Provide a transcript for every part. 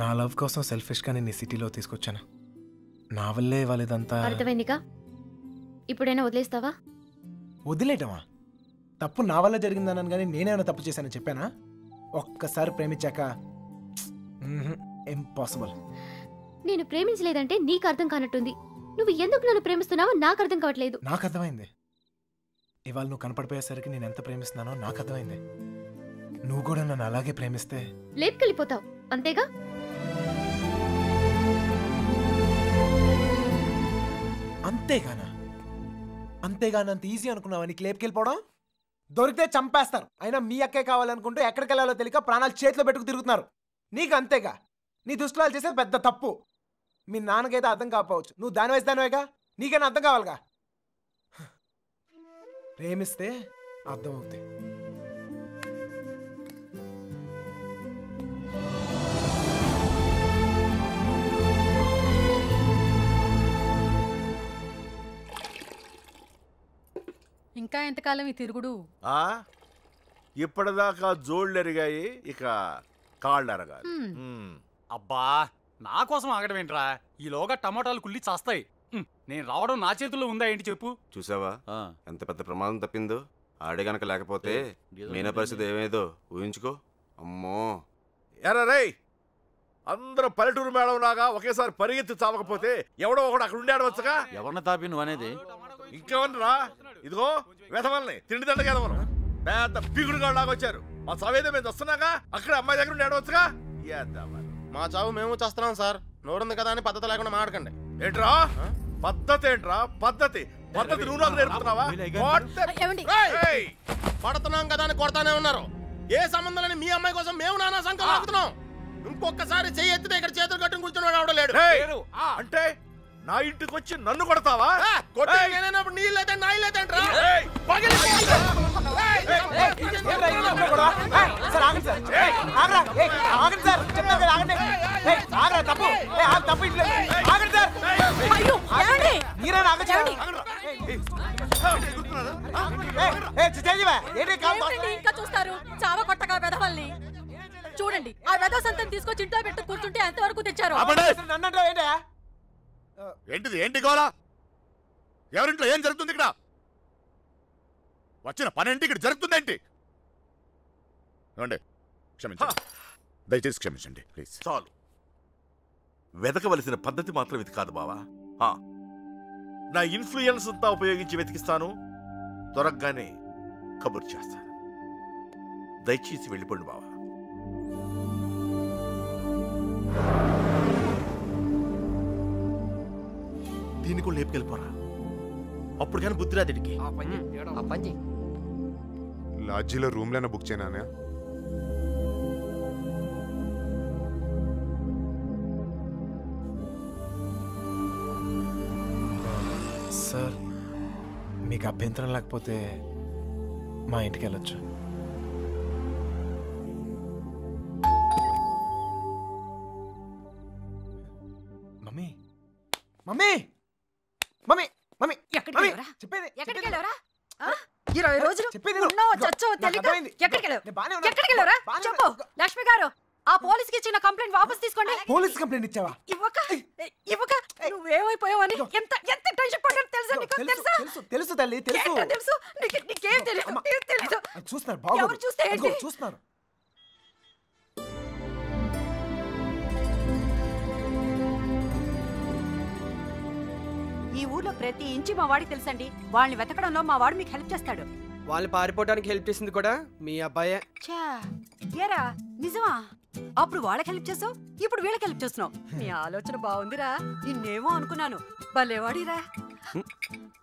నా లవ్ కోసం సెల్ఫిష్గా నేను ఈ సిటీలో తీసుకొచ్చాను. నా వల్లే వాళ్ళదంతా. అర్థమైందిగా, ఇప్పుడైనా వదిలేస్తావా? వదిలేయటమా? తప్పు నా వల్ల జరిగిందన్నాను కానీ నేనేమైనా తప్పు చేశానని చెప్పానా? ఒక్కసారి ప్రేమించాక ఇంపాసిబుల్. నేను ప్రేమించలేదంటే నీకు అర్థం కానట్టుంది. నువ్వు ఎందుకు నన్ను ప్రేమిస్తున్నావో నాకు అర్థం కావట్లేదు. నాకు అర్థమైంది. ఇవాళ నువ్వు కనపడిపోయేసరికి నేను ఎంత ప్రేమిస్తున్నానో నాకు అర్థమైంది. నువ్వు కూడా నన్ను అలాగే ప్రేమిస్తే లేపుకెళ్ళిపోతావు, అంతేగా? అంతేగాని అంత ఈజీ అనుకున్నావా నీకు లేపుకెళ్ళిపోవడం? దొరికితే చంపేస్తారు. అయినా మీ అక్కే కావాలనుకుంటూ ఎక్కడికి వెళ్ళాలో తెలియక ప్రాణాలు చేతిలో పెట్టుకు తిరుగుతున్నారు. నీకు అంతేగా. నీ దృష్టిలో చేసేది పెద్ద తప్పు. మీ నాన్నకైతే అర్థం కాకపోవచ్చు, నువ్వు దాని వయసు దానివేగా, నీకైనా అర్థం కావాలిగా. ప్రేమిస్తే అర్థం అవుతాయి. ఇంకా ఎంతకాలం ఈ తిరుగుడు? ఇప్పటిదాకా జోళ్ళు ఎరిగాయి, ఇక కాళ్ళు ఎరగాలి. అబ్బా, నా కోసం ఆగడం ఏంట్రా? ఈలోగా టమాటాలు కుళ్ళి చేస్తాయి. నేను రావడం నా చేతుల్లో ఉందా ఏంటి చెప్పు? చూసావా ఎంత పెద్ద ప్రమాదం తప్పిందో? ఆడే గనక లేకపోతే మీనా పరిస్థితి ఏమేదో ఊహించుకో. అమ్మో ఎరా రేయ్, అందరూ పల్లెటూరు మేడం లాగా ఒకేసారి పరిగెత్తి చావకపోతే ఎవడో ఒకడు అక్కడ ఉండి ఆడవచ్చుగా. ఎవరిని తాపి నువ్వు అనేది? ఇంకేమన్నా? ఇదిగో వెధవల్ని తిండి దండగా ఎదవరు పెద్ద పీకుడుగా లాగా వచ్చారు. మా చావేదో మేము వస్తున్నాగా, అక్కడ అమ్మాయి దగ్గర ఉండి ఆడవచ్చుగా. మా చావు మేము చేస్తున్నాం సార్. నోరుంది కదా అని పద్ధతి లేకుండా మాడకండి. ఏంట్రా పద్ధతి? ఏంట్రా పద్ధతి? పద్ధతి నువ్వు నాకు నేర్పుతున్నావా? పడుతున్నాం కదా అని కొడతానే ఉన్నారు. ఏ సంబంధం లేని మీ అమ్మాయి కోసం మేము నానా సంఖ్యలో ఆగుతున్నాం. ఇంకొకసారి చెయ్యి ఎత్తితే ఇక్కడ చేతులు కట్టుకుని కూర్చుని రావడం లేడు. అంటే నా ఇంటికి వచ్చి నన్ను కొడతావా? నీళ్ళైతే నా ఇల్లు అయితే ఇంకా చూస్తారు చావ కొట్టగా వెధవల్ని. చూడండి, ఆ వెధవ సంతం తీసుకొచ్చి ఇంట్లో పెట్టు కూర్చుంటే ఎంతవరకు తెచ్చారు? ఏంటిది? ఏంటి గోలా? ఎవరింట్లో ఏం జరుగుతుంది? ఇక్కడ వచ్చిన పనేంటి? ఇక్కడ జరుగుతుందేంటి? క్షమించండి, దయచేసి క్షమించండి ప్లీజ్. చాలు. వెతకవలసిన పద్ధతి మాత్రం ఇది కాదు బావా. నా ఇన్ఫ్లుయెన్స్ అంతా ఉపయోగించి వెతికిస్తాను. దొరకగానే కబుర్ చేస్తాను. దయచేసి వెళ్ళిపోండి బావా. దీన్ని కూడా లేపుకెళ్ళిపోరా. అప్పుడు కానీ బుద్ధి రాదు దీనికి. లాడ్జీలో రూమ్లైనా బుక్ చేయనా? సార్, మీకు అభ్యంతరం లేకపోతే మా ఇంటికి వెళ్ళొచ్చు. మమ్మీ మమ్మీ మమ్మీ మమ్మీ చెప్పేది 20 రోజులు చెప్పు. లక్ష్మి గారు, ఆ పోలీస్కి ఇచ్చిన కంప్లైంట్ వాపస్ తీసుకోండి. పోలీస్ కంప్లైంట్ ఇచ్చావా? ఇవ్వక నువ్వేమైపోయావని ఎంత ఎంత టెన్షన్ పడ్డాను తెలుసా నీకు? తెలుసు తల్లి, తెలుసు. నీకేం తెలియదు. చూస్తున్నారు బాబు, ఎవరు చూస్తే ఏంటి? చూస్తున్నారు. ఈ ఊర్లో ప్రతి ఇంచి మా వాడికి తెలుసండి. వాళ్ళని వెతకడంలో మా వాడు మీకు హెల్ప్ చేస్తాడు. వాళ్ళు పారిపోవడానికి హెల్ప్ చేసింది కూడా మీ అబ్బాయే. ఏరా నిజమా? అప్పుడు వాళ్ళకి హెల్ప్ చేసావు, ఇప్పుడు వీళ్ళకి హెల్ప్ చేస్తున్నావు. నీ ఆలోచన బాగుందిరా. నిన్నేమో అనుకున్నాను. భలేవాడిరా.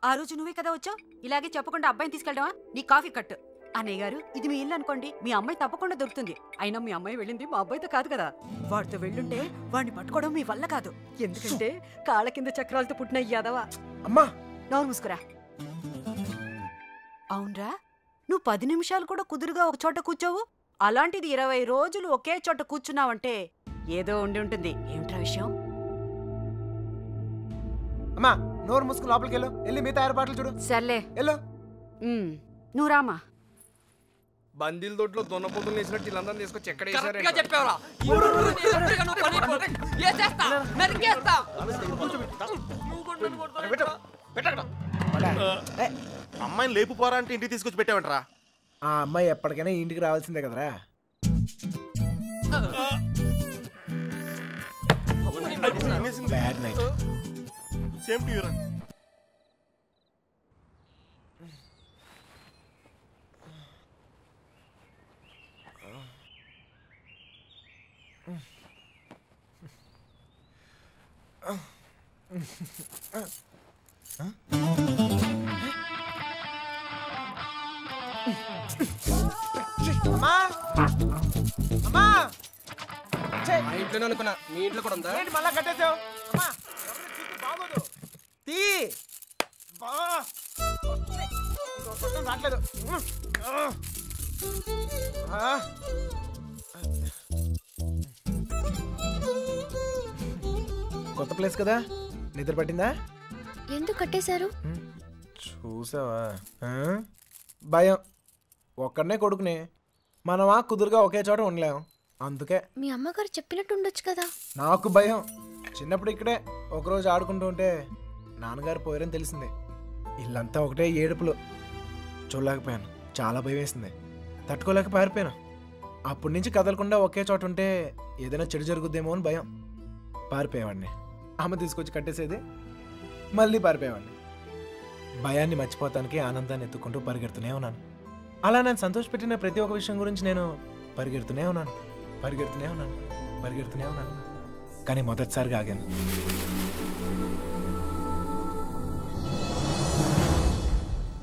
ఆ రోజు నువ్వే కదా వచ్చావు. ఇలాగే చెప్పకుండా అబ్బాయిని తీసుకెళ్ళడమా? నీ కాఫీ కట్టు. అన్నయ్య గారు, ఇది మీ ఇల్లు అనుకోండి. మీ అమ్మాయి తప్పకుండా దొరుకుతుంది. అయినా మీ అమ్మాయి వెళ్ళింది మా అబ్బాయితో కాదు కదా. వాడితో వెళ్ళుంటే వాడిని పట్టుకోవడం మీ వల్ల కాదు. ఎందుకంటే కాళ్ళ కింద చక్రాలతో పుట్టిన యాదవా. అమ్మా, నోరు మూసుకురా. అవునరా, నువ్వు 10 నిమిషాలు కూడా కుదురుగా ఒక చోట కూర్చోవు. అలాంటిది 20 రోజులు ఒకే చోట కూర్చున్నావంటే ఏదో ఉండి ఉంటుంది. ఏమిట్రా విషయం? అమ్మా, నోరు మూసుకుని లోపలికి వెళ్ళి మిగతా ఏర్పాట్లు చూడు. సర్లే వెళ్ళు. నువ్వు రామా. బందీల దొడ్లో దున్నపోతులు వేసినట్టు వీళ్ళందరినీ తీసుకొచ్చి ఎక్కడ కరెక్ట్గా చెప్పావురా. ఈ ఊరు నీ దగ్గరగా నువ్వు పని అయిపోతే ఏసేస్తా, నరికేస్తా. అమ్మాయిని లేపు పోరా అంటే ఇంటికి తీసుకొచ్చి పెట్టావంటరా. ఆ అమ్మాయి ఎప్పటికైనా ఇంటికి రావాల్సిందే కదరా. Bad night. Same to you రా. అమ్మా అమ్మా మా ఇంట్లోనే అనుకున్నా, మీ ఇంట్లో కూడా ఉందా? ఏంటి మళ్ళా కట్టేసావు? అమ్మా బాగోదు. తీ బా రావట్లేదు. కొత్త ప్లేస్ కదా, నిద్ర పట్టిందా? ఎందుకు కట్టేశారు? చూసావా? భయం. ఒక్కడనే కొడుకునే, మనమా కుదురుగా ఒకే చోట ఉండలేం, అందుకే. మీ అమ్మగారు చెప్పినట్టు ఉండొచ్చు కదా. నాకు భయం. చిన్నప్పుడు ఇక్కడే ఒకరోజు ఆడుకుంటూ ఉంటే నాన్నగారు పోయారని తెలిసింది. ఇల్లంతా ఒకటే ఏడుపులు. చూడలేకపోయాను, చాలా భయం వేసింది. తట్టుకోలేక పారిపోయాను. అప్పటి నుంచి కదలకుండా ఒకే చోట ఉంటే ఏదైనా చెడు జరుగుద్దేమో అని భయం. పారిపోయేవాడిని. అమ్మ తీసుకొచ్చి కట్టేసేది, మళ్ళీ పారిపోయేవాడిని. భయాన్ని మర్చిపోతానికి ఆనందాన్ని ఎత్తుకుంటూ పరిగెడుతూనే ఉన్నాను. అలా నేను సంతోషపెట్టిన ప్రతి ఒక్క విషయం గురించి నేను పరిగెడుతూనే ఉన్నాను. కానీ మొదటిసారిగా ఆగాను.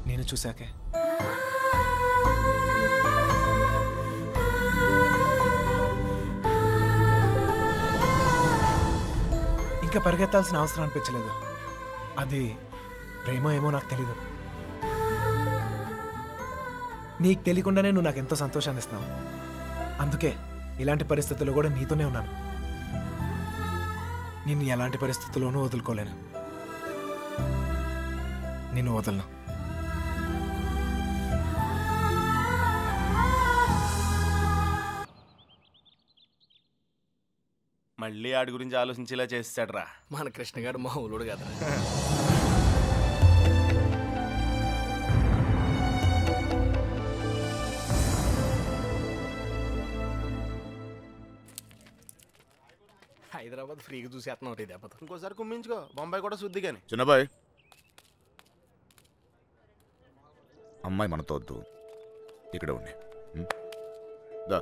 నేను చూశాకే. ఇంకా పరిగెత్తాల్సిన అవసరం అనిపించలేదు. అది ప్రేమ ఏమో నాకు తెలీదు. నీకు తెలియకుండానే నువ్వు నాకు ఎంతో సంతోషాన్ని ఇస్తున్నావు. అందుకే ఇలాంటి పరిస్థితుల్లో కూడా నీతోనే ఉన్నాను. నిన్ను ఎలాంటి పరిస్థితుల్లోనూ వదులుకోలేను. నిన్ను వదలను. మళ్ళీ ఆడి గురించి ఆలోచించేలా చేస్తాడు రా మన కృష్ణ గారు మామూలుడు కదా. హైదరాబాద్ ఫ్రీగా చూసేస్తున్నావు రే దెబ్బతో. ఇంకోసారి కుమ్మించుకో, బొంబాయి కూడా శుద్ధి కానీ. చిన్నబాయ్, అమ్మాయి మనతో వద్దు, ఇక్కడ ఉండి దా.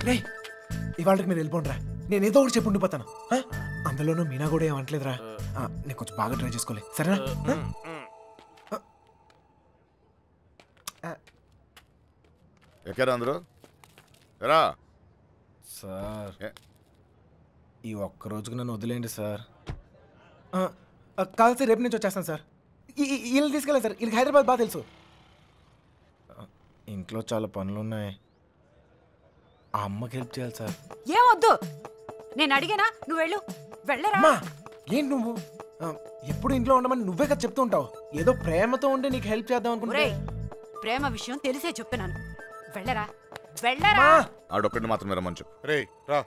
రే, ఇవాళకి మీరు వెళ్ళిపోండిరా. నేను ఏదో ఒకటి చెప్పి ఉండిపోతాను. అందులోనూ మీనా కూడా ఏమంటలేదురా. నేను కొంచెం బాగా ట్రై చేసుకోలే, సరేనా? ఎక్కరా అందరూ రా సార్. ఈ ఒక్క రోజుకు నన్ను వదిలేండి సార్. కాదు సార్, రేపు నుంచి వచ్చేస్తాను సార్. వీళ్ళని తీసుకెళ్ళాను సార్. వీళ్ళకి హైదరాబాద్ బాగా తెలుసు. ఇంట్లో చాలా పనులు ఉన్నాయి. ఆ అమ్మకి హెల్ప్ చేయాలి సార్. ఏమొద్దు, నేను అడిగానా? నువ్వు వెళ్ళు. వెళ్ళరా. ఏంటి నువ్వు ఎప్పుడు ఇంట్లో ఉండమని నువ్వే కదా చెప్తూ ఉంటావు. ఏదో ప్రేమతో ఉంటే నీకు హెల్ప్ చేద్దాం అనుకుంటే. ప్రేమ విషయం తెలిసే చెప్తున్నాను. వెళ్ళరా, వెళ్ళరా. ఆడొక్కడిని మాత్రం రమ్మని చెప్పు. రే రా.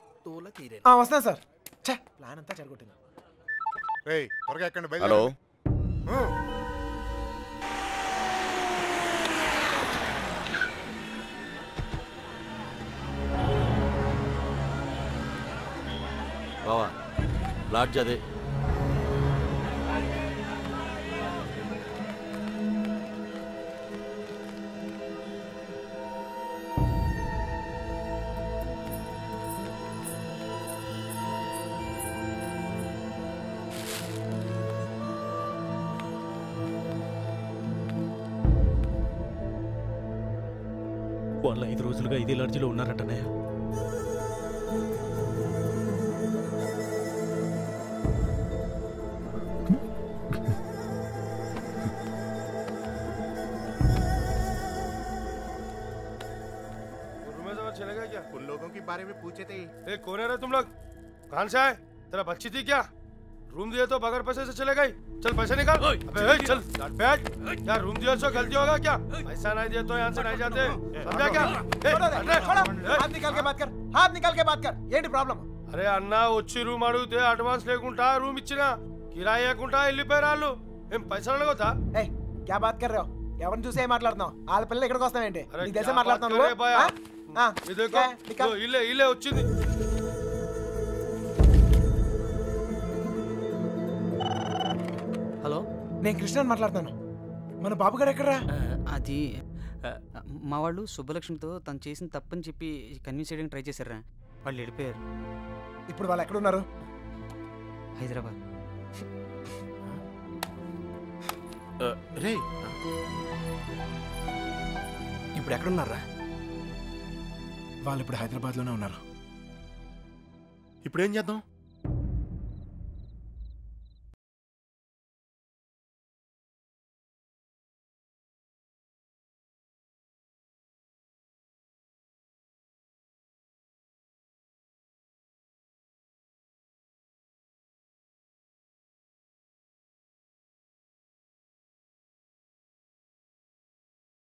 వస్తాను సార్. ప్లాన్ అంతా చెడగొట్టింది. రే త్వరగా ఎక్కండి. హలో, బావా లాడ్జ్ అదే. వాళ్ళు 5 రోజులుగా ఇదే లాడ్జిలో ఉన్నారటనే. चलेगा क्या? उन लोगों के बारे में पूछे थे। कौन है रे तुम लोग? कहाँ से आए? तेरा बच्ची थी क्या? रूम दिए तो बगैर पैसे से चले गई चल पैसे निकाल अबे चल बैठ यार रूम दिया सो गलती होगा क्या पैसा नहीं दिए तो यहाँ से नहीं जाते समझा क्या हाथ निकाल के बात कर हाथ निकाल के बात कर ఏంటి ప్రాబ్లం అరే అన్నా వచ్చి రూమ్ అడిగితే అడ్వాన్స్ లేకుండా రూమ్ ఇచ్చినా కిరాయి లేకుండా వెళ్ళిపోయారు వాళ్ళు ఏం పైసలు అడగొద్దా ఏయ్ क्या बात कर रहे हो ఎవరిని చూసి ఏం మాట్లాడుతున్నావు వాళ్ళ పిల్లలు ఇక్కడికి వస్తావేంటి నీకు తెలిసే क्या మాట్లాడుతున్నావు बात कर रहे भैया? ये देखो निकाल ఇల్లే ఇల్లే వచ్చింది హలో నేను కృష్ణని మాట్లాడుతాను మన బాబు గారు ఎక్కడరా అది మా వాళ్ళు సుబ్బలక్ష్మితో తను చేసిన తప్పని చెప్పి కన్విన్స్ చేయడానికి ట్రై చేశారా వాళ్ళు వెళ్ళిపోయారు ఇప్పుడు వాళ్ళు ఎక్కడ ఉన్నారు హైదరాబాద్ రే ఇప్పుడు ఎక్కడున్నారా వాళ్ళు ఇప్పుడు హైదరాబాద్లోనే ఉన్నారు ఇప్పుడు ఏం చేద్దాం